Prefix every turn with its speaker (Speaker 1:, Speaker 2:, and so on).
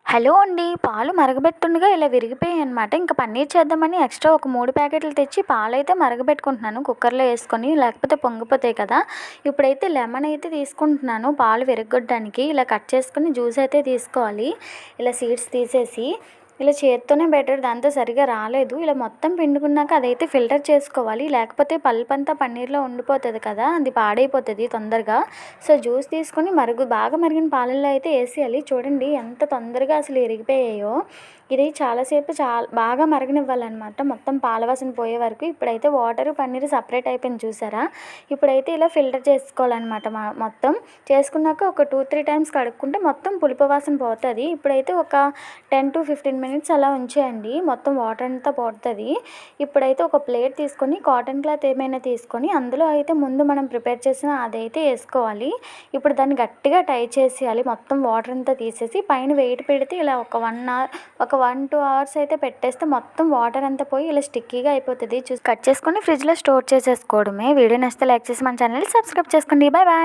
Speaker 1: Hello అండి. పాలు మరగబెట్టుండగా ఇలా విరిగిపోయాయనమాట. ఇంక పన్నీర్ చేద్దామని ఎక్స్ట్రా ఒక 3 ప్యాకెట్లు తెచ్చి పాలైతే మరగబెట్టుకుంటున్నాను కుక్కర్‌లో యేసుకొని. లేకపోతే పొంగిపోతాయి కదా! ఇప్పుడైతే లెమన్ అయితే తీసుకుంటున్నాను పాలు విరగ్గొట్టడానికి. ఇలా కట్ చేసుకొని జ్యూస్ అయితే తీసుకోవాలి. ఇలా సీడ్స్ తీసేసి ఇలా చేత్తోనే బెటర్. దాంతో సరిగ్గా రాలేదు. ఇలా మొత్తం పిండుకున్నాక అదైతే ఫిల్టర్ చేసుకోవాలి. లేకపోతే పల్పంతా పన్నీర్‌లో ఉండిపోతది కదా! అది పాడైపోతది తొందరగా. సో, జ్యూస్ తీసుకొని బాగా మరిగిన పాలల్లో అయితే ఏసేయాలి. చూడండి ఎంత తొందరగా అసలు ఇరిగిపోయాయో. ఇది బాగా మరగనివ్వాలనమాట. మొత్తం పాల వాసన పోయే వరకు. ఇప్పుడైతే వాటరు, పన్నీరు సెపరేట్ అయిపోయింది చూసారా? ఇప్పుడైతే ఇలా ఫిల్టర్ చేసుకోవాలనమాట మొత్తం. చేసుకున్నాక ఒక 2, 3 టైమ్స్ కడుక్కుంటే మొత్తం పులుపు వాసన పోతది. ఇప్పుడైతే ఒక 10-15 మినిట్స్ అలా ఉంచేయండి. మొత్తం వాటర్ అంతా పోతది. ఇప్పుడైతే ఒక ప్లేట్ తీసుకొని కాటన్ క్లాత్ ఏమైనా తీసుకొని అందులో అయితే ముందు మనం ప్రిపేర్ చేసిన అదైతే ఏసుకోవాలి. ఇప్పుడు దాన్ని గట్టిగా టై చేసేయాలి. మొత్తం వాటర్ అంతా తీసేసి పైన వెయిట్ పెడితే ఇలా ఒక 1 అవర్, ఒక 1-2 అవర్స్ అయితే పెట్టేస్తే మొత్తం వాటర్ అంతా పోయి ఇలా స్టిక్కీగా అయిపోతది. కట్ చేసుకొని ఫ్రిడ్జ్‌లో స్టోర్ చేసేసుకోవడమే. వీడియో నచ్చితే లైక్ చేసి మన ఛానల్‌ని సబ్స్క్రైబ్ చేసుకోండి. Bye bye.